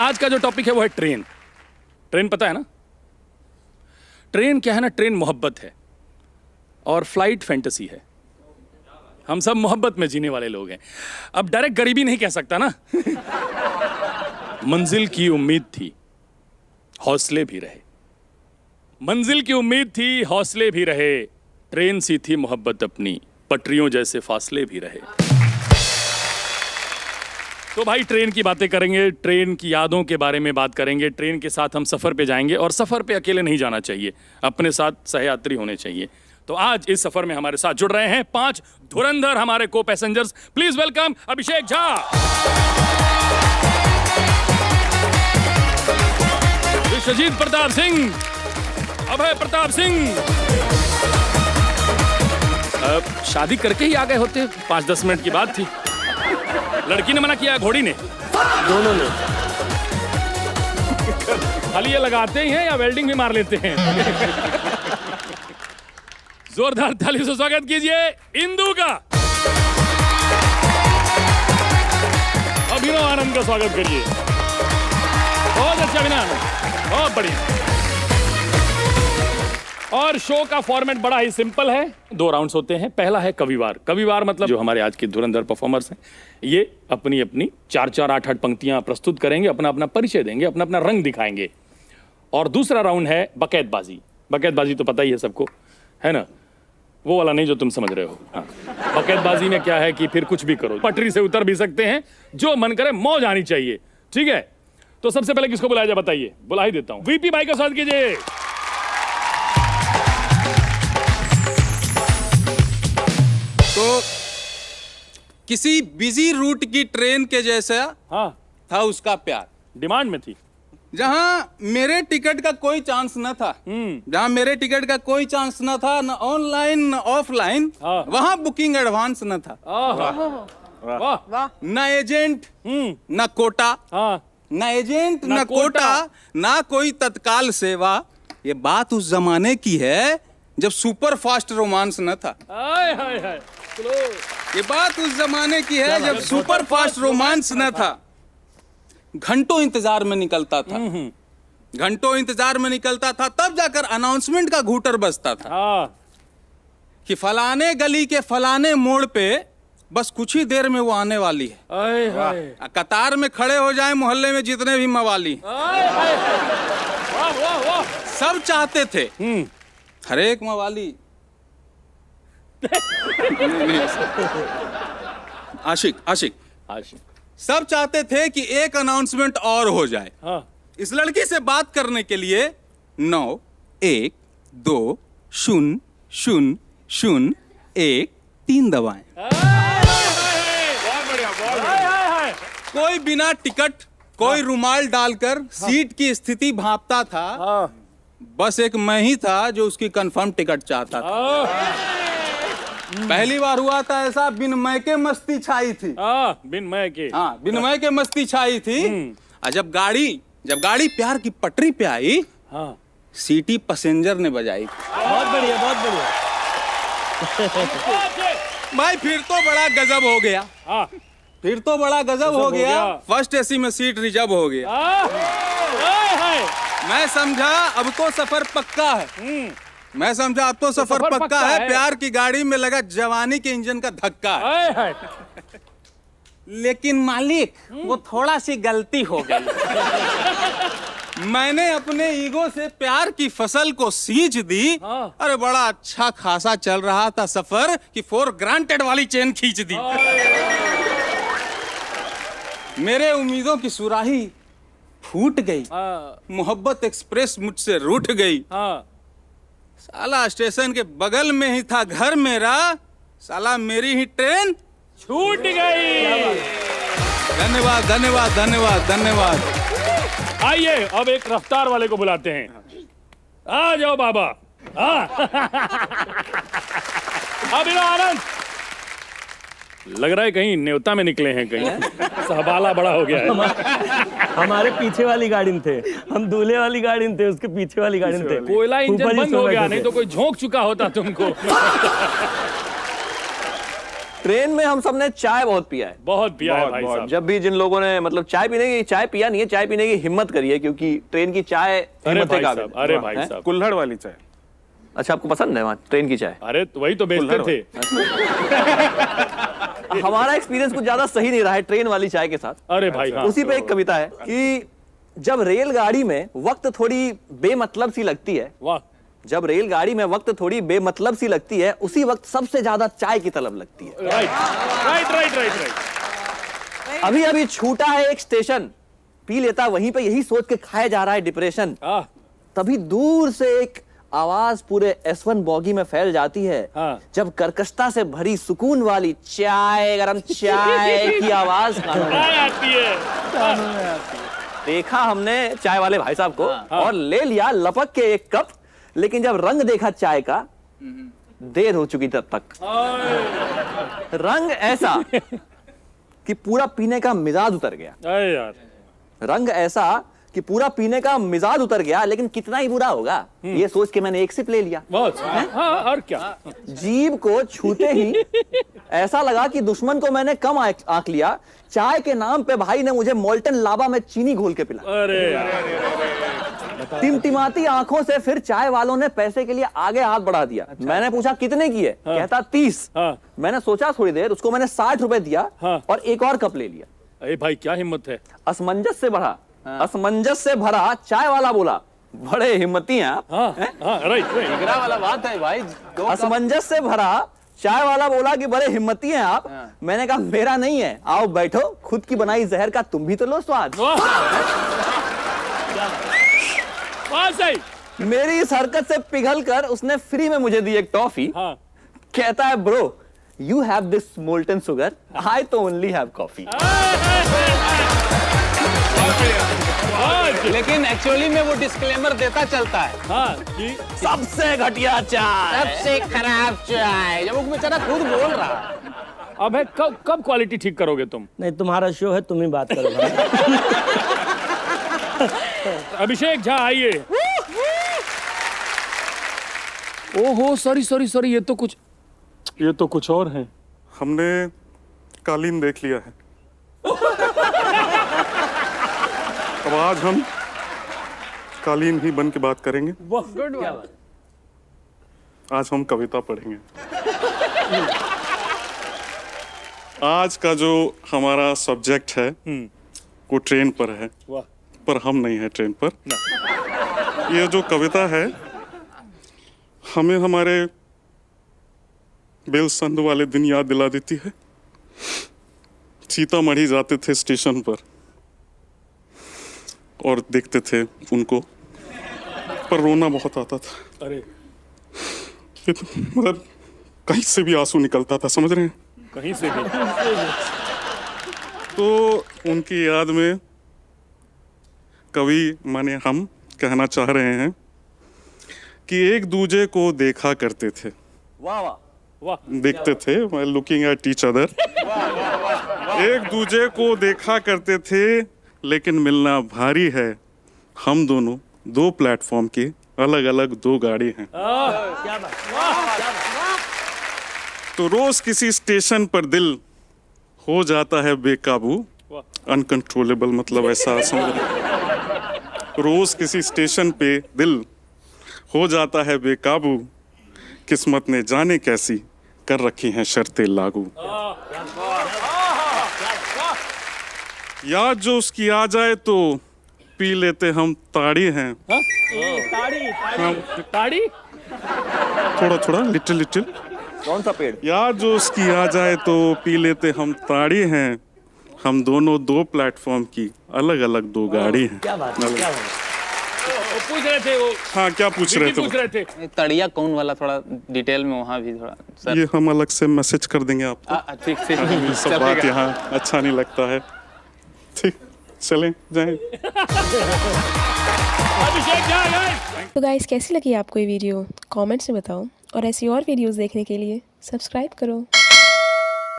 आज का जो टॉपिक है वो है ट्रेन। ट्रेन पता है ना? ट्रेन क्या है ना, ट्रेन मोहब्बत है और फ्लाइट फैंटेसी है। हम सब मोहब्बत में जीने वाले लोग हैं। अब डायरेक्ट गरीबी नहीं कह सकता ना। मंजिल की उम्मीद थी, हौसले भी रहे। मंजिल की उम्मीद थी, हौसले भी रहे। ट्रेन सी थी मोहब्बत अपनी, पटरियों जैसे फासले भी रहे। तो भाई ट्रेन की बातें करेंगे, ट्रेन की यादों के बारे में बात करेंगे। ट्रेन के साथ हम सफर पे जाएंगे और सफर पे अकेले नहीं जाना चाहिए, अपने साथ सहयात्री होने चाहिए। तो आज इस सफर में हमारे साथ जुड़ रहे हैं 5 धुरंधर हमारे को passengers. Please welcome Abhishek Jha, Vishwajeet Pratap Singh, अभय प्रताप सिंह। शादी करके ही आ गए होते, 5-10 मिनट की बात थी। लड़की ने मना किया, घोड़ी ने? दोनों ने। खाली ये लगाते ही हैं या वेल्डिंग भी मार लेते हैं? जोरदार ताली से स्वागत कीजिए इंदु का। अभिनव आनंद का स्वागत करिए। बहुत अच्छा अभिनव आनंद, बहुत बढ़िया। और शो का फॉर्मेट बड़ा ही सिंपल है, 2 राउंड्स होते हैं। पहला है कविवार। कविवार मतलब जो हमारे आज के धुरंधर परफॉर्मर्स हैं, ये अपनी अपनी 4-4, 8-8 पंक्तियां प्रस्तुत करेंगे, अपना अपना परिचय देंगे, अपना अपना रंग दिखाएंगे। और दूसरा राउंड है बकैतबाजी। बकैतबाजी तो पता ही है सबको, है ना? वो वाला नहीं जो तुम समझ रहे हो। हाँ, बकैतबाजी में क्या है कि फिर कुछ भी करो, पटरी से उतर भी सकते हैं, जो मन करे, मौज आनी चाहिए। ठीक है, तो सबसे पहले किसको बुलाया जाए बताइए? बुला ही देता हूं, वीपी भाई का स्वागत कीजिए। तो किसी बिजी रूट की ट्रेन के जैसा हाँ, था उसका प्यार, डिमांड में थी। जहां मेरे टिकट का कोई चांस न था, जहां मेरे टिकट का कोई चांस न था, न ऑनलाइन न ऑफलाइन, हाँ। वहां बुकिंग एडवांस न था। वाह, न एजेंट न कोटा, हाँ, न एजेंट न न कोटा, ना कोई तत्काल सेवा। ये बात उस जमाने की है जब सुपर फास्ट रोमांस न था। हाय हाय हाय, ये बात उस जमाने की है जब सुपर फास्ट रोमांस न था। घंटों इंतजार में निकलता था, घंटों इंतजार में निकलता था, तब जाकर अनाउंसमेंट का घूटर बजता था हाँ, कि फलाने गली के फलाने मोड़ पे बस कुछ ही देर में वो आने वाली है। हाय हाय, कतार में खड़े हो जाए मोहल्ले में जितने भी मवाली, हाय हाय, वाह वाह वाह। सब चाहते थे, हर एक मवाली आशिक आशिक आशिक, सब चाहते थे कि एक अनाउंसमेंट और हो जाए। हाँ, इस लड़की से बात करने के लिए 9 1 2 0 0 0 1 3 दबाएं। बहुत बढ़िया, बहुत बढ़िया। कोई बिना टिकट, कोई रुमाल डालकर सीट की स्थिति भांपता था। हाँ, बस एक मैं ही था जो उसकी कंफर्म टिकट चाहता था। पहली बार हुआ था ऐसा, बिन मैं के मस्ती छाई थी। बिन मैं के, हाँ, बिन मैं के मस्ती छाई थी। और जब गाड़ी प्यार की पटरी पे आई, हाँ, सीटी पैसेंजर ने बजाई। बहुत बढ़िया, बहुत बढ़िया। भाई फिर तो बड़ा गजब हो गया, हाँ, फिर तो बड़ा गजब हो गया। फर्स्ट एसी में सीट रिजर्व हो गया। हाय हाय, मैं समझा अब तो सफर पक्का है, मैं समझा अब तो सफर पक्का है। प्यार की गाड़ी में लगा जवानी के इंजन का धक्का है। हाय हाय। लेकिन मालिक, वो थोड़ा सी गलती हो गई। मैंने अपने ईगो से प्यार की फसल को सींच दी। हाँ। अरे बड़ा अच्छा खासा चल रहा था सफर कि फॉर ग्रांटेड वाली चेन खींच दी। मेरे उम्मीदों की सुराही फूट गई, मोहब्बत एक्सप्रेस मुझसे रूठ गई। हाँ, साला स्टेशन के बगल में ही था घर मेरा, साला मेरी ही ट्रेन छूट गई। धन्यवाद धन्यवाद धन्यवाद धन्यवाद। आइए अब एक रफ्तार वाले को बुलाते हैं। आ जाओ बाबा। हाँ। अभिनव आनंद, लग रहा है कहीं न्योता में निकले हैं, कहीं सहबाला बड़ा हो गया है। हमारे पीछे वाली गाड़ी में थे, हम दूल्हे वाली गाड़ी में थे, उसके पीछे वाली गाड़ी में थे। कोयला इंजन ऊपर बंद जिसमें हो गया, बैठे नहीं थे। तो कोई झोंक चुका होता तुमको। ट्रेन में हम सबने चाय बहुत पिया है। बहुत पिया है भाई साहब। जब भी जिन लोगों ने मतलब चाय पिया नहीं है, चाय पीने की हिम्मत करी है, क्योंकि ट्रेन की चाय अरे हिम्मत के भाई काबिल साहब, है। अरे भाई साहब, कुल्हड़ वाली चाय। अच्छा, आपको पसंद है वहाँ ट्रेन की चाय? अरे तो वही तो बेचते थे। हमारा एक्सपीरियंस कुछ ज्यादा सही नहीं रहा है ट्रेन वाली चाय के साथ। अरे भाई हाँ। उसी पे एक कविता है कि जब रेलगाड़ी में वक्त थोड़ी बेमतलब सी लगती है, वाह, जब रेलगाड़ी में वक्त थोड़ी बेमतलब सी लगती है, उसी वक्त सबसे ज्यादा चाय की तलब लगती है। Right right right right right. अभी अभी छूटा है एक स्टेशन, पी लेता वहीं पे, यही सोच के खाया जा रहा है डिप्रेशन। तभी दूर से एक आवाज पूरे S1 बॉगी में फैल जाती है। हाँ। जब कर्कशता से भरी सुकून वाली चाय, गरम चाय की आवाज कानों में आती है। देखा हमने चाय वाले भाई साहब को और ले लिया लपक के एक कप, लेकिन जब रंग देखा चाय का, देर हो चुकी तब तक। रंग ऐसा कि पूरा पीने का मिजाज उतर गया। अरे यार, रंग ऐसा कि पूरा पीने का मिजाज उतर गया, लेकिन कितना ही बुरा होगा ये सोच के मैंने एक सिप ले लिया। बहुत हाँ, और क्या। जीभ को छूते ही ऐसा लगा कि दुश्मन को मैंने कम आंक लिया। चाय के नाम पे भाई ने मुझे मोल्टन लावा में चीनी घोल के पिला। अरे यार, टिमटिमाती आंखों से फिर चाय वालों ने पैसे के लिए आगे हाथ बढ़ा दिया। मैंने पूछा कितने की है? कहता 30। मैंने सोचा थोड़ी देर, उसको मैंने 60 रुपए दिया और एक और कप ले लिया। अरे भाई क्या हिम्मत है। असमंजस से भरा चाय वाला बोला, बड़े हिम्मती हैं आप। Right right. वाला बात है भाई। असमंजस से भरा चाय वाला बोला कि बड़े हिम्मती हैं आप। मैंने कहा मेरा नहीं है, आओ बैठो, खुद की बनाई जहर का तुम भी तो लो स्वाद। सही। मेरी इस हरकत से पिघल कर उसने फ्री में मुझे दी एक टॉफी। कहता है bro, you have this molten sugar, I तो ओनली हैव कॉफी। लेकिन एक्चुअली में वो डिस्क्लेमर देता चलता है। कि सबसे घटिया चाय, सबसे खराब चाय, जब वो बेचारा खुद बोल रहा है। अब है कब क्वालिटी ठीक करोगे तुम? नहीं, तुम्हारा शो है, तुम ही बात करो भाई। अभिषेक झा आइए। ओहो सॉरी, ये तो कुछ और है। हमने कालीन देख लिया है। अब आज हम कालीन ही बन के बात करेंगे। आज हम कविता पढ़ेंगे। आज का जो हमारा सब्जेक्ट है वो ट्रेन पर है, पर हम नहीं है ट्रेन पर। ये जो कविता है हमें हमारे बेलसंड वाले दिन याद दिला देती है। सीतामढ़ी जाते थे स्टेशन पर और देखते थे उनको, पर रोना बहुत आता था। अरे मतलब कहीं से भी आंसू निकलता था, समझ रहे हैं? कहीं से भी। तो उनकी याद में कवि माने हम कहना चाह रहे हैं कि एक दूजे को देखा करते थे। वाह वाह वाह। देखते थे, लुकिंग एट ईच अदर। एक दूजे को देखा करते थे, लेकिन मिलना भारी है। हम दोनों दो प्लेटफॉर्म की अलग अलग दो गाड़ी हैं। तो रोज किसी स्टेशन पर दिल हो जाता है बेकाबू, अनकंट्रोलेबल, मतलब ऐसा समझ। रोज किसी स्टेशन पे दिल हो जाता है बेकाबू, किस्मत ने जाने कैसी कर रखी हैं शर्तें लागू। याद जो उसकी आ जाए तो पी लेते हम ताड़ी हैं। ताड़ी थोड़ा थोड़ा, लिटिल लिटिल। कौन सा पेड़? याद जो उसकी आ जाए तो पी लेते हम ताड़ी हैं। हम दोनों दो प्लेटफॉर्म की अलग अलग दो गाड़ी हैं। क्या बात है, क्या बात है। वो पूछ रहे थे, वो हाँ, क्या पूछ रहे पूछ थे? रहे थे तड़िया कौन वाला थोड़ा डिटेल में वहाँ भी थोड़ा सर। ये हम अलग से मैसेज कर देंगे आपको। ठीक से ये सब बात यहाँ अच्छा नहीं लगता है। ठीक, चलें जाएं। अभिषेक झा guys। तो गाइस कैसी लगी आपको ये वीडियो कमेंट्स में बताओ, और ऐसी और वीडियोस देखने के लिए सब्सक्राइब करो।